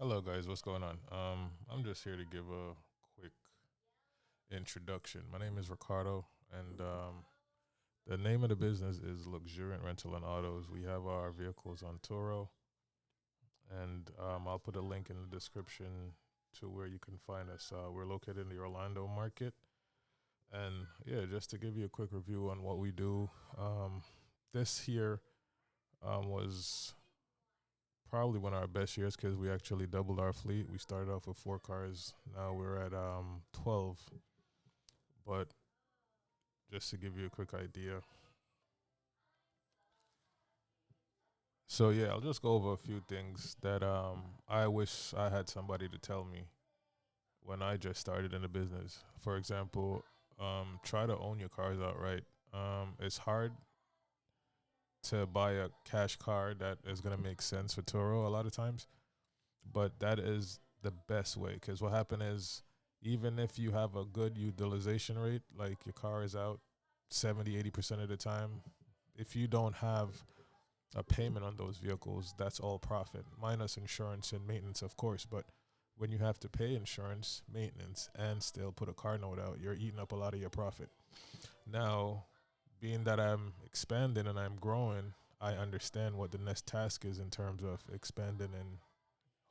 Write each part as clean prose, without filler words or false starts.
Hello, guys. What's going on? I'm just here to give a quick introduction. My name is Ricardo, and the name of the business is Luxuriant Rental and Autos. We have our vehicles on Turo, and I'll put a link in the description to where you can find us. We're located in the Orlando market, and yeah, just to give you a quick review on what we do. This here was probably one of our best years because we actually doubled our fleet. We started off with 4 cars. Now we're at 12. But just to give you a quick idea. So yeah, I'll just go over a few things that I wish I had somebody to tell me when I just started in the business. For example, try to own your cars outright. It's hard to buy a cash car that is going to make sense for Turo a lot of times, but that is the best way because what happened is even if you have a good utilization rate, like your car is out 70, 80% of the time, if you don't have a payment on those vehicles, that's all profit, minus insurance and maintenance, of course. But when you have to pay insurance, maintenance, and still put a car note out, you're eating up a lot of your profit. Now, being that I'm expanding and I'm growing, I understand what the next task is in terms of expanding and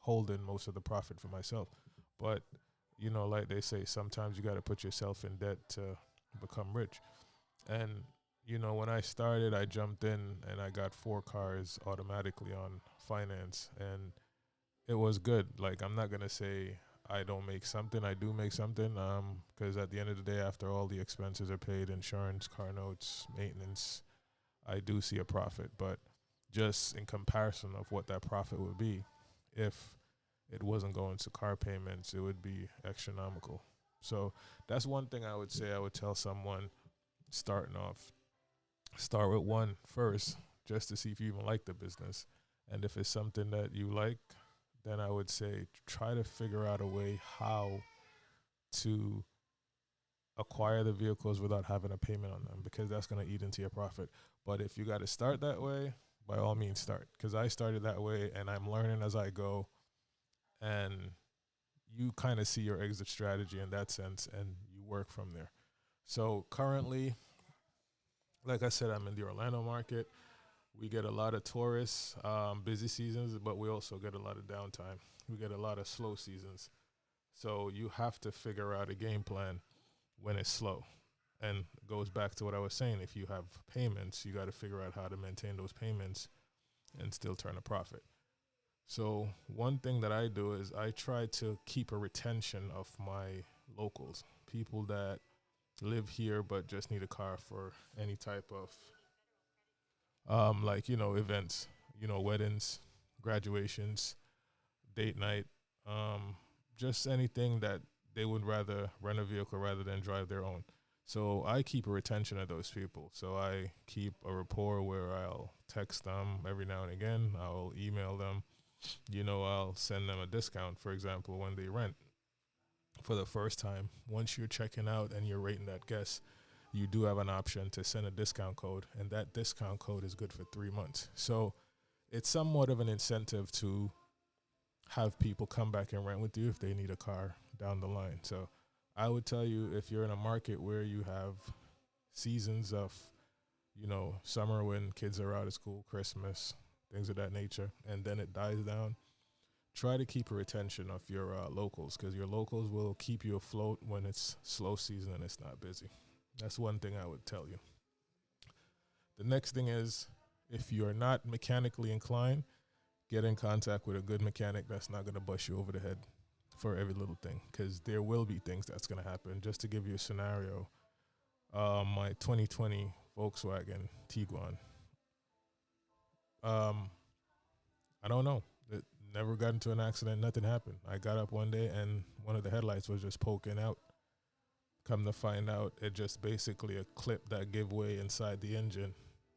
holding most of the profit for myself. But like they say, sometimes you got to put yourself in debt to become rich. And when I started, I jumped in and I got 4 cars automatically on finance, and it was good. Like, I'm not gonna say I don't make something. I do make something. Because at the end of the day, after all the expenses are paid, insurance, car notes, maintenance, I do see a profit. But just in comparison of what that profit would be, if it wasn't going to car payments, it would be astronomical. So that's one thing I would say. I would tell someone starting off, start with one first, just to see if you even like the business. And if it's something that you like, then I would say try to figure out a way how to acquire the vehicles without having a payment on them, because that's going to eat into your profit. But if you got to start that way, by all means start, because I started that way and I'm learning as I go. And you kind of see your exit strategy in that sense and you work from there. So currently, like I said, I'm in the Orlando market. We get a lot of tourists, busy seasons, but we also get a lot of downtime. We get a lot of slow seasons. So you have to figure out a game plan when it's slow. And it goes back to what I was saying. If you have payments, you got to figure out how to maintain those payments and still turn a profit. So one thing that I do is I try to keep a retention of my locals, people that live here but just need a car for any type of events, weddings, graduations, date night, um, just anything that they would rather rent a vehicle rather than drive their own. So I keep a retention of those people. So I keep a rapport where I'll text them every now and again. I'll email them. I'll send them a discount, for example, when they rent for the first time. Once you're checking out and you're rating that guest, you do have an option to send a discount code, and that discount code is good for 3 months. So it's somewhat of an incentive to have people come back and rent with you if they need a car down the line. So I would tell you, if you're in a market where you have seasons of, summer when kids are out of school, Christmas, things of that nature, and then it dies down, try to keep a retention of your locals, because your locals will keep you afloat when it's slow season and it's not busy. That's one thing I would tell you. The next thing is, if you're not mechanically inclined, get in contact with a good mechanic that's not going to bust you over the head for every little thing, because there will be things that's going to happen. Just to give you a scenario, my 2020 Volkswagen Tiguan, um, I don't know. It never got into an accident. Nothing happened. I got up one day and one of the headlights was just poking out. Come to find out, it just basically a clip that gave way inside the engine,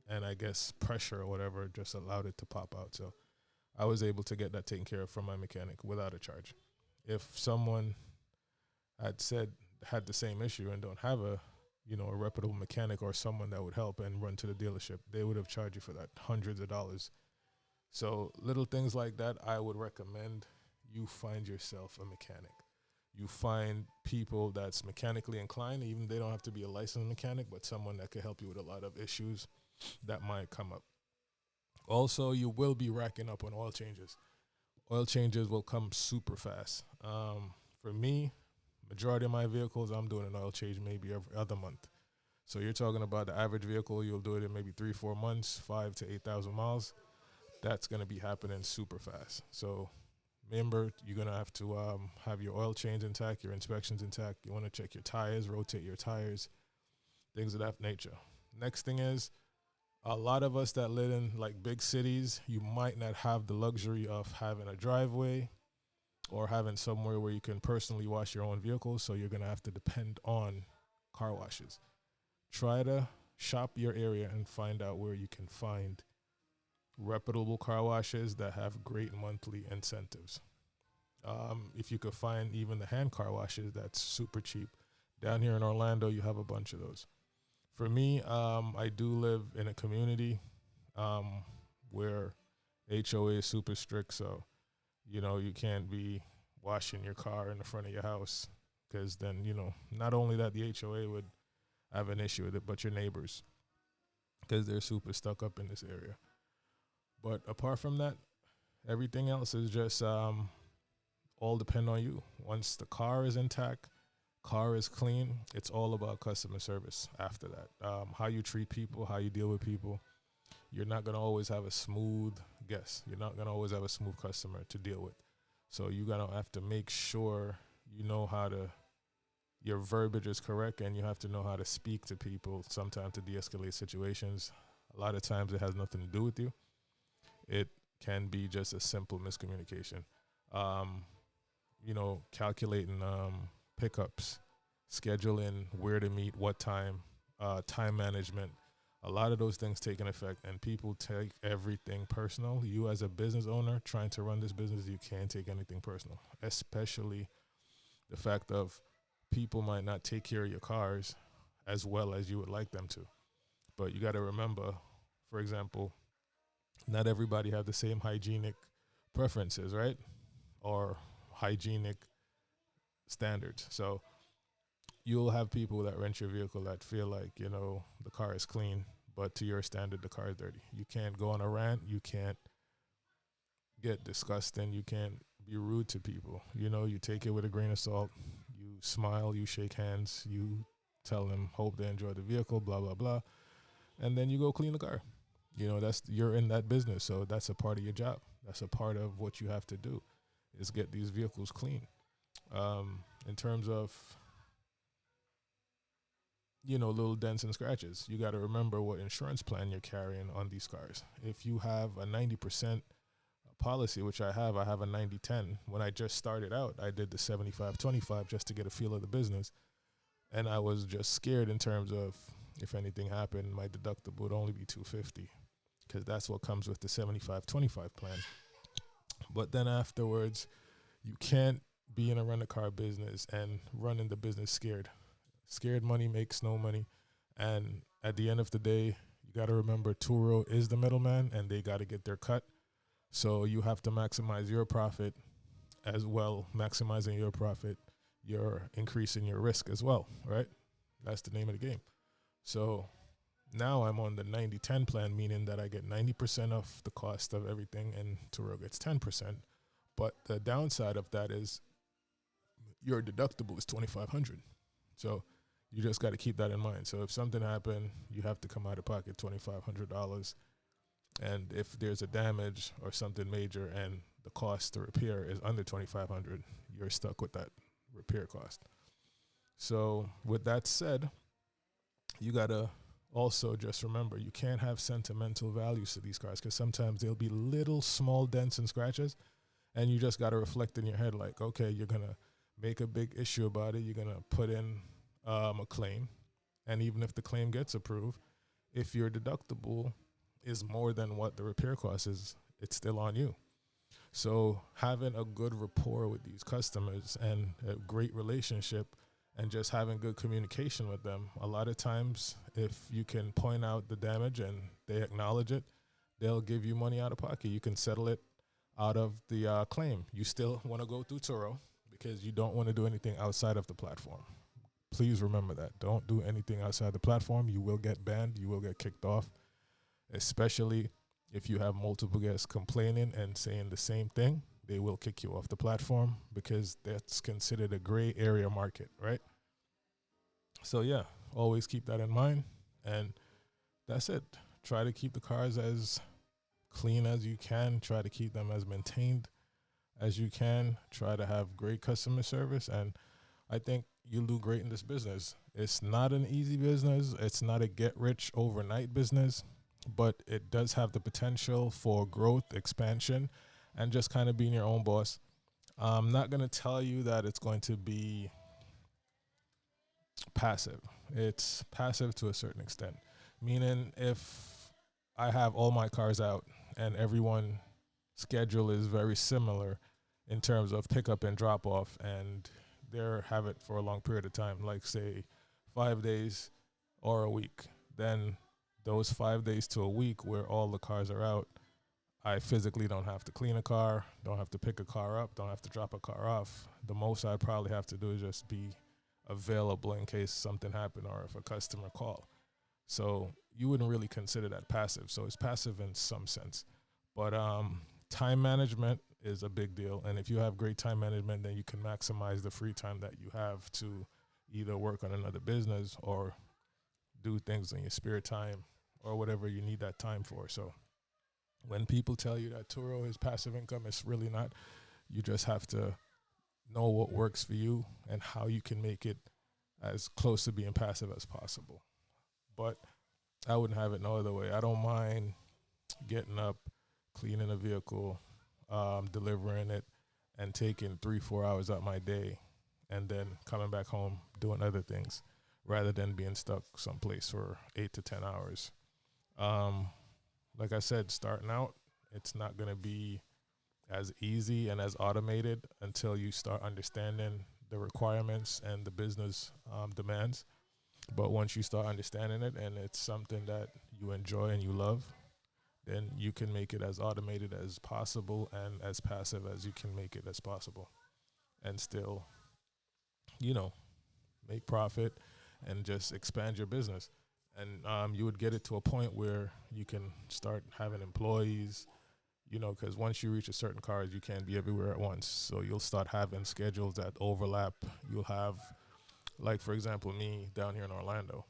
and I guess pressure or whatever just allowed it to pop out. So I was able to get that taken care of from my mechanic without a charge. If someone had the same issue and don't have a reputable mechanic or someone that would help and run to the dealership, they would have charged you for that hundreds of dollars. So little things like that, I would recommend you find yourself a mechanic. You find people that's mechanically inclined, even they don't have to be a licensed mechanic, but someone that can help you with a lot of issues that might come up. Also, you will be racking up on oil changes. Oil changes will come super fast. For me, majority of my vehicles, I'm doing an oil change maybe every other month. So you're talking about the average vehicle, you'll do it in maybe 3, 4 months, 5 to 8,000 miles. That's gonna be happening super fast. So remember, you're gonna have to have your oil change intact, your inspections intact. You want to check your tires, rotate your tires, things of that nature. Next thing is, a lot of us that live in like big cities, you might not have the luxury of having a driveway or having somewhere where you can personally wash your own vehicles. So you're gonna have to depend on car washes. Try to shop your area and find out where you can find reputable car washes that have great monthly incentives. If you could find even the hand car washes, that's super cheap. Down here in Orlando, you have a bunch of those. For me, I do live in a community um, where HOA is super strict, so you can't be washing your car in the front of your house because then not only that the HOA would have an issue with it, but your neighbors because they're super stuck up in this area. But apart from that, everything else is just all depend on you. Once the car is intact, car is clean, it's all about customer service after that. How you treat people, how you deal with people. You're not going to always have a smooth guest. You're not going to always have a smooth customer to deal with. So you're going to have to make sure you know how to, your verbiage is correct, and you have to know how to speak to people sometimes to de-escalate situations. A lot of times it has nothing to do with you. It can be just a simple miscommunication. Um, calculating pickups, scheduling where to meet, what time, time management. A lot of those things take an effect, and people take everything personal. You, as a business owner trying to run this business, you can't take anything personal, especially the fact of people might not take care of your cars as well as you would like them to. But you got to remember, for example, not everybody have the same hygienic preferences, right? Or hygienic standards. So you'll have people that rent your vehicle that feel like, the car is clean, but to your standard, the car is dirty. You can't go on a rant. You can't get disgusting. You can't be rude to people. You take it with a grain of salt. You smile, you shake hands, you tell them, hope they enjoy the vehicle, blah, blah, blah. And then you go clean the car. You're in that business. So that's a part of your job. That's a part of what you have to do is get these vehicles clean. In terms of, little dents and scratches, you got to remember what insurance plan you're carrying on these cars. If you have a 90% policy, which I have a 90/10. When I just started out, I did the 75/25 just to get a feel of the business. And I was just scared in terms of if anything happened, my deductible would only be $250 because that's what comes with the 75/25 plan. But then afterwards, you can't be in a rent-a-car business and running the business scared. Scared money makes no money. And at the end of the day, you got to remember Turo is the middleman and they got to get their cut. So you have to maximize your profit as well. Maximizing your profit, you're increasing your risk as well, right? That's the name of the game. So now I'm on the 90/10 plan, meaning that I get 90% of the cost of everything and Turo gets 10%. But the downside of that is your deductible is $2,500. So you just got to keep that in mind. So if something happened, you have to come out of pocket $2,500. And if there's a damage or something major and the cost to repair is under $2,500, you're stuck with that repair cost. So with that said, you got to also just remember you can't have sentimental values to these cars because sometimes there'll be little small dents and scratches and you just got to reflect in your head like, okay, you're going to make a big issue about it. You're going to put in a claim. And even if the claim gets approved, if your deductible is more than what the repair cost is, it's still on you. So having a good rapport with these customers and a great relationship and just having good communication with them, a lot of times if you can point out the damage and they acknowledge it, they'll give you money out of pocket. You can settle it out of the claim. You still want to go through Turo because you don't want to do anything outside of the platform. Please remember that. Don't do anything outside the platform. You will get banned. You will get kicked off, especially if you have multiple guests complaining and saying the same thing. They will kick you off the platform because that's considered a gray area market, right? So, yeah, always keep that in mind. And that's it. Try to keep the cars as clean as you can. Try to keep them as maintained as you can. Try to have great customer service. And I think you'll do great in this business. It's not an easy business. It's not a get rich overnight business, but it does have the potential for growth, expansion, and just kind of being your own boss. I'm not going to tell you that it's going to be passive. It's passive to a certain extent, meaning if I have all my cars out and everyone schedule is very similar in terms of pickup and drop off, and they have it for a long period of time, like say 5 days or a week, then those 5 days to a week where all the cars are out, I physically don't have to clean a car, don't have to pick a car up, don't have to drop a car off. The most I'd probably have to do is just be available in case something happened or if a customer call. So you wouldn't really consider that passive. So it's passive in some sense. But time management is a big deal. And if you have great time management, then you can maximize the free time that you have to either work on another business or do things in your spare time or whatever you need that time for. So when people tell you that Turo is passive income, it's really not. You just have to know what works for you and how you can make it as close to being passive as possible. But I wouldn't have it no other way. I don't mind getting up, cleaning a vehicle, delivering it, and taking 3-4 hours out my day, and then coming back home doing other things, rather than being stuck someplace for 8 to 10 hours. Um, like I said, starting out, it's not going to be as easy and as automated until you start understanding the requirements and the business demands. But once you start understanding it and it's something that you enjoy and you love, then you can make it as automated as possible and as passive as you can make it as possible, and still, you know, make profit and just expand your business. And you would get it to a point where you can start having employees, because once you reach a certain cars, you can't be everywhere at once. So you'll start having schedules that overlap. You'll have, like, for example, me down here in Orlando.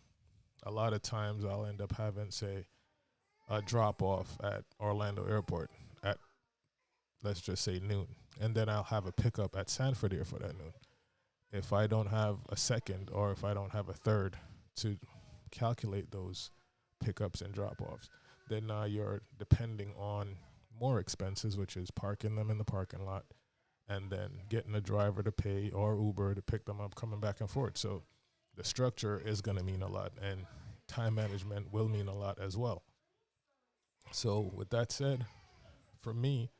A lot of times I'll end up having, say, a drop off at Orlando Airport at, let's just say, noon. And then I'll have a pickup at Sanford Air for that noon. If I don't have a second or if I don't have a third to calculate those pickups and drop offs, then you're depending on more expenses, which is parking them in the parking lot and then getting a driver to pay or Uber to pick them up, coming back and forth. So the structure is going to mean a lot, and time management will mean a lot as well. So with that said, for me,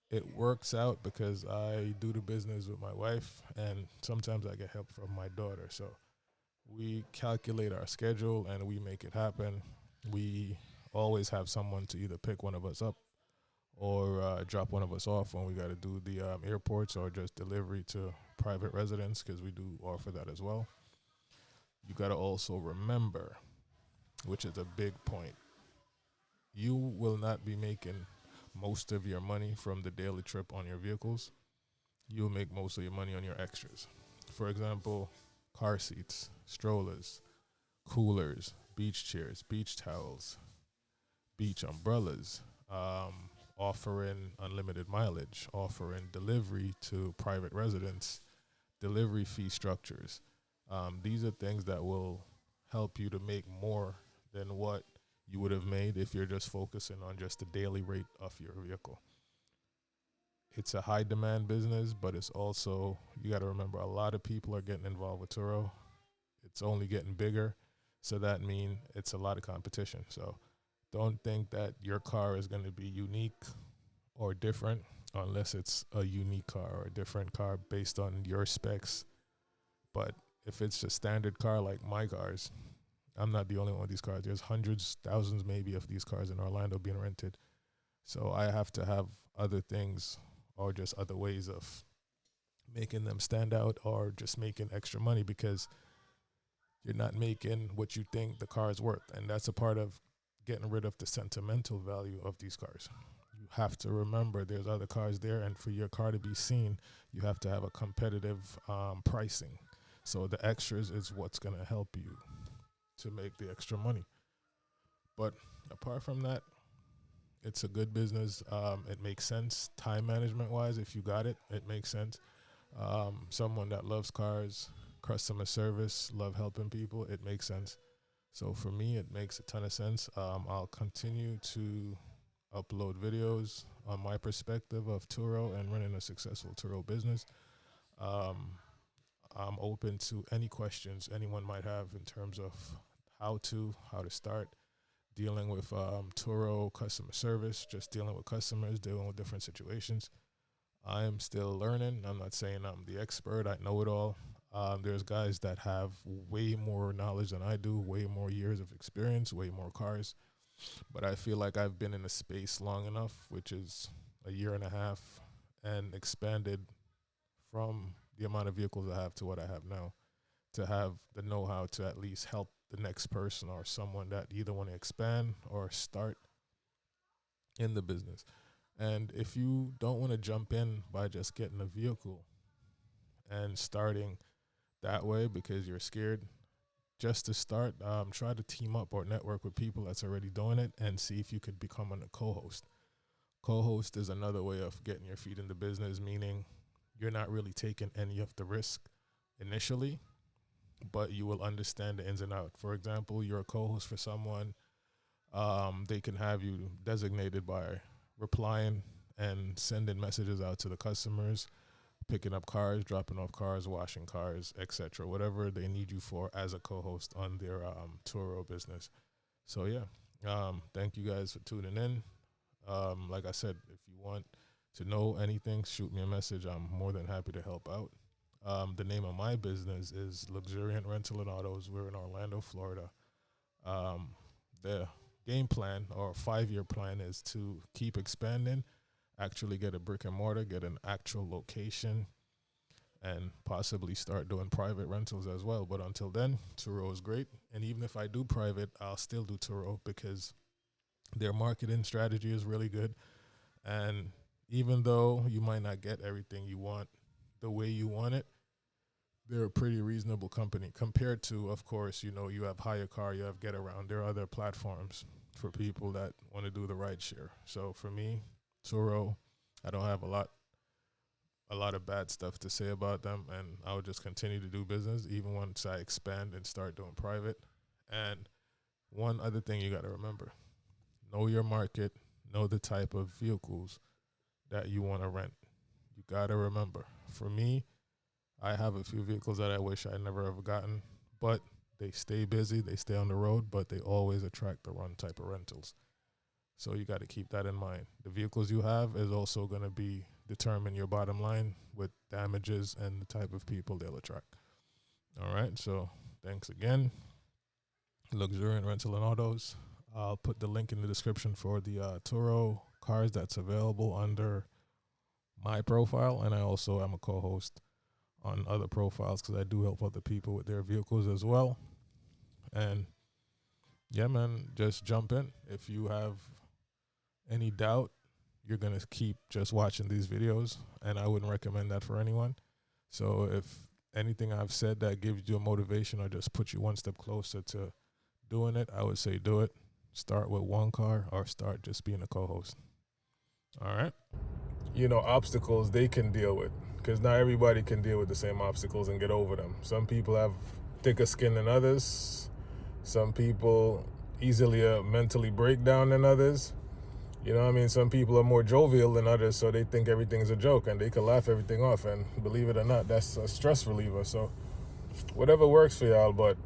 it works out because I do the business with my wife, and sometimes I get help from my daughter. So we calculate our schedule and we make it happen. We always have someone to either pick one of us up or drop one of us off when we got to do the airports or just delivery to private residents, because we do offer that as well. You got to also remember, which is a big point, you will not be making most of your money from the daily trip on your vehicles. You'll make most of your money on your extras. For example, car seats, strollers, coolers, beach chairs, beach towels, beach umbrellas, offering unlimited mileage, offering delivery to private residents, delivery fee structures. These are things that will help you to make more than what you would have made if you're just focusing on just the daily rate of your vehicle. It's a high demand business, but it's also, you got to remember, a lot of people are getting involved with Turo. It's only getting bigger. So that means it's a lot of competition. So don't think that your car is going to be unique or different unless it's a unique car or a different car based on your specs. But if it's a standard car like my cars, I'm not the only one with these cars. There's hundreds, thousands maybe of these cars in Orlando being rented. So I have to have other things or just other ways of making them stand out or just making extra money because you're not making what you think the car is worth. And that's a part of getting rid of the sentimental value of these cars. You have to remember there's other cars there, and for your car to be seen, you have to have a competitive pricing. So the extras is what's going to help you to make the extra money. But apart from that, it's a good business. It makes sense time management wise. If you got it, it makes sense. Someone that loves cars, customer service, love helping people, it makes sense. So for me, it makes a ton of sense. I'll continue to upload videos on my perspective of Turo and running a successful Turo business. Um, I'm open to any questions anyone might have in terms of how to start dealing with Turo customer service, just dealing with customers, dealing with different situations. I am still learning. I'm not saying I'm the expert. I know it all. There's guys that have way more knowledge than I do, way more years of experience, way more cars. But I feel like I've been in the space long enough, which is a year and a half, and expanded from the amount of vehicles I have to what I have now, to have the know-how to at least help the next person or someone that either want to expand or start in the business. And if you don't want to jump in by just getting a vehicle and starting that way because you're scared, just to start, try to team up or network with people that's already doing it and see if you could become a co-host. Co-host is another way of getting your feet in the business, meaning you're not really taking any of the risk initially, but you will understand the ins and outs. For example, you're a co-host for someone. They can have you designated by replying and sending messages out to the customers, picking up cars, dropping off cars, washing cars, etc. Whatever they need you for as a co-host on their Turo business. So yeah, thank you guys for tuning in. Like I said, if you want to know anything, shoot me a message. I'm more than happy to help out. The name of my business is Luxuriant Rental and Autos. We're in Orlando, Florida. The game plan or 5-year plan is to keep expanding, actually get a brick and mortar, get an actual location, and possibly start doing private rentals as well. But until then, Turo is great. And even if I do private, I'll still do Turo because their marketing strategy is really good. And even though you might not get everything you want the way you want it, they're a pretty reasonable company compared to, of course, you have Hire Car, you have Get Around. There are other platforms for people that want to do the ride share. So for me, Turo, I don't have a lot of bad stuff to say about them, and I would just continue to do business even once I expand and start doing private. And one other thing you got to remember, know your market, know the type of vehicles that you want to rent. You got to remember, for me, I have a few vehicles that I wish I never ever gotten, but they stay busy, they stay on the road, but they always attract the wrong type of rentals. So you got to keep that in mind. The vehicles you have is also going to be determine your bottom line with damages and the type of people they'll attract. All right, so thanks again. Luxuriant Rental and Autos. I'll put the link in the description for the Turo cars that's available under my profile, and I also am a co-host on other profiles because I do help other people with their vehicles as well. And yeah, man, just jump in. If you have any doubt, you're going to keep just watching these videos, and I wouldn't recommend that for anyone. So if anything I've said that gives you a motivation or just puts you one step closer to doing it, I would say do it. Start with one car or start just being a co-host. All right. Obstacles they can deal with, because not everybody can deal with the same obstacles and get over them. Some people have thicker skin than others. Some people easily mentally break down than others. Some people are more jovial than others, so they think everything's a joke and they can laugh everything off. And believe it or not, that's a stress reliever. So whatever works for y'all, but,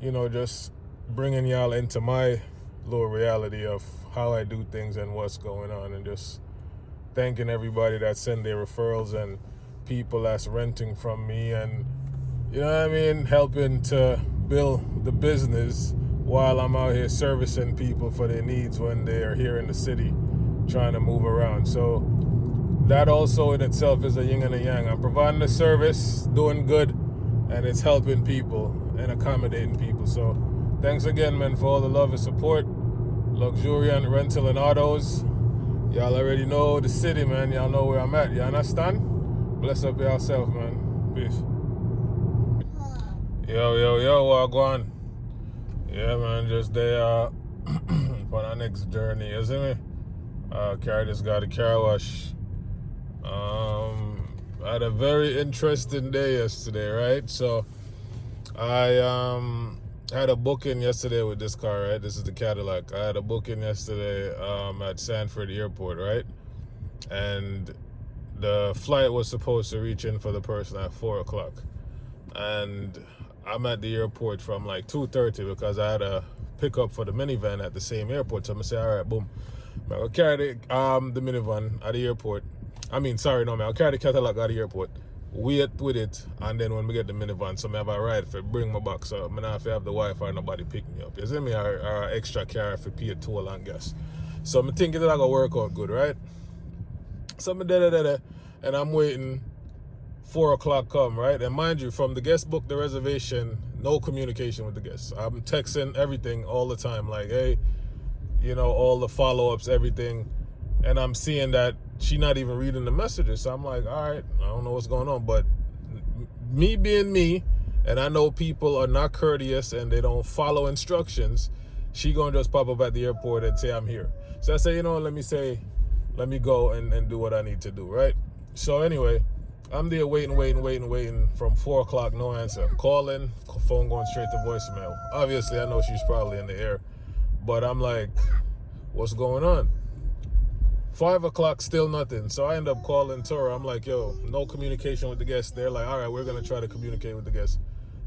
just bringing y'all into my little reality of how I do things and what's going on, and just thanking everybody that send their referrals and people that's renting from me, and helping to build the business while I'm out here servicing people for their needs when they are here in the city trying to move around. So that also in itself is a yin and a yang. I'm providing a service, doing good, and it's helping people and accommodating people. So thanks again, man, for all the love and support. Luxuriant Rental and Autos. Y'all already know the city, man. Y'all know where I'm at. You understand? Bless up yourself, man. Peace. Yo, what going? Yeah, man, just there for the next journey, you see me? Carry this guy to car wash. I had a very interesting day yesterday, right? So I had a booking yesterday with this car, right? This is the Cadillac. I had a booking yesterday at Sanford Airport, right? And the flight was supposed to reach in for the person at 4 o'clock. And I'm at the airport from like 2:30 because I had a pickup for the minivan at the same airport. So I'm gonna say, all right, boom. I'll carry the minivan at the airport. I'll carry the Cadillac at the airport, wait with it, and then when we get the minivan, so I have a ride for bring my back. So I don't have to have the Wi-Fi, nobody pick me up. You see me? Or extra car for pay toll and gas. So I'm thinking that I gonna work out good, right? So I'm and I'm waiting. 4 o'clock come, right? And mind you, from the guest book, the reservation, no communication with the guests. I'm texting everything all the time, like, hey, all the follow-ups, everything. And I'm seeing that she not even reading the messages. So I'm like, all right, I don't know what's going on. But me being me, and I know people are not courteous and they don't follow instructions, she gonna just pop up at the airport and say, I'm here. So I say, let me go and do what I need to do, right? So anyway, I'm there waiting from 4 o'clock, no answer. Calling, phone going straight to voicemail. Obviously, I know she's probably in the air, but I'm like, what's going on? 5 o'clock, still nothing. So I end up calling Turo. I'm like, yo, no communication with the guests. They're like, all right, we're going to try to communicate with the guests.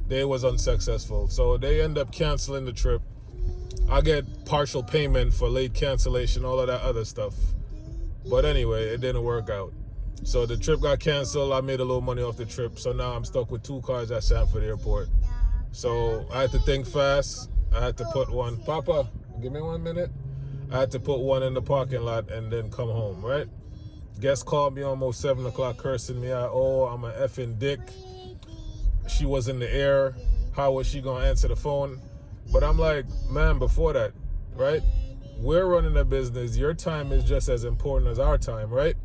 They was unsuccessful. So they end up canceling the trip. I get partial payment for late cancellation, all of that other stuff. But anyway, it didn't work out. So the trip got canceled. I made a little money off the trip. So now I'm stuck with 2 cars at Sanford Airport. So I had to think fast. I had to put one. Papa, give me 1 minute. I had to put one in the parking lot and then come home, right? Guest called me almost 7 o'clock cursing me out. Oh, I'm an effing dick. She was in the air. How was she going to answer the phone? But I'm like, man, before that, right? We're running a business. Your time is just as important as our time, right?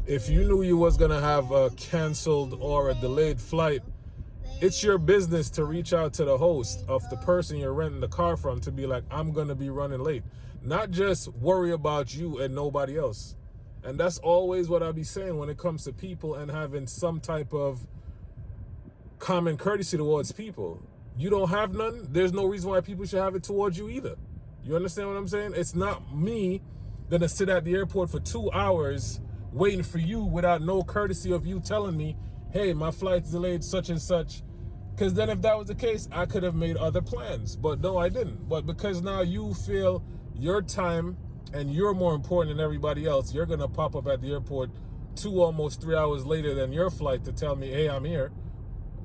If you knew you was going to have a canceled or a delayed flight, it's your business to reach out to the host of the person you're renting the car from to be like, I'm going to be running late. Not just worry about you and nobody else. And that's always what I be saying when it comes to people and having some type of common courtesy towards people. You don't have none, there's no reason why people should have it towards you either. You understand what I'm saying? It's not me gonna sit at the airport for 2 hours waiting for you without no courtesy of you telling me, hey, my flight's delayed such and such. Because then if that was the case, I could have made other plans. But no, I didn't. But because now you feel your time and you're more important than everybody else, you're going to pop up at the airport almost 3 hours later than your flight to tell me, hey, I'm here.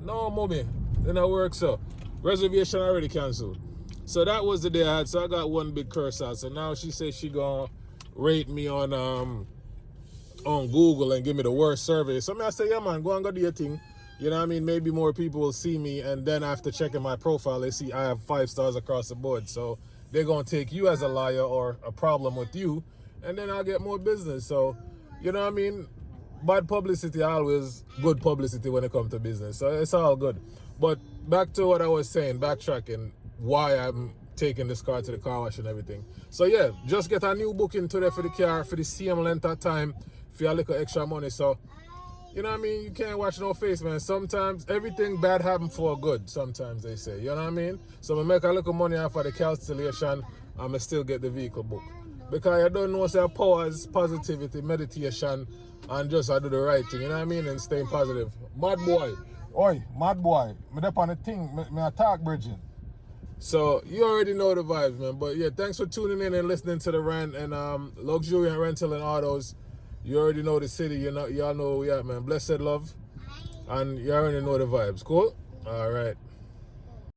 No, mommy, then that works. So reservation already canceled. So that was the day I had. So I got one big curse out. So now she says she going to rate me on Google and give me the worst survey. So I say, yeah, man, go and go do your thing. You know what I mean? Maybe more people will see me, and then after checking my profile, they see I have 5 stars across the board. So they're going to take you as a liar or a problem with you, and then I'll get more business. So, you know what I mean? Bad publicity always good publicity when it comes to business. So it's all good. But back to what I was saying, backtracking, why I'm taking this car to the car wash and everything. So yeah, just get a new booking today for the car for the same length of time for a little extra money. So, you know what I mean? You can't watch no face, man. Sometimes everything bad happens for good, sometimes they say. You know what I mean? So I make a little money off of the cancellation and I still get the vehicle booked. Because I don't know, say pause, positivity, meditation, and just I do the right thing, you know what I mean? And staying positive. Mad boy. Oi, mad boy. Me up on the thing, me attack bridging. So you already know the vibes, man. But yeah, thanks for tuning in and listening to the rant and Luxuriant Rental and Autos. You already know the city, y'all know where we at, man. Blessed love. And you already know the vibes. Cool? All right.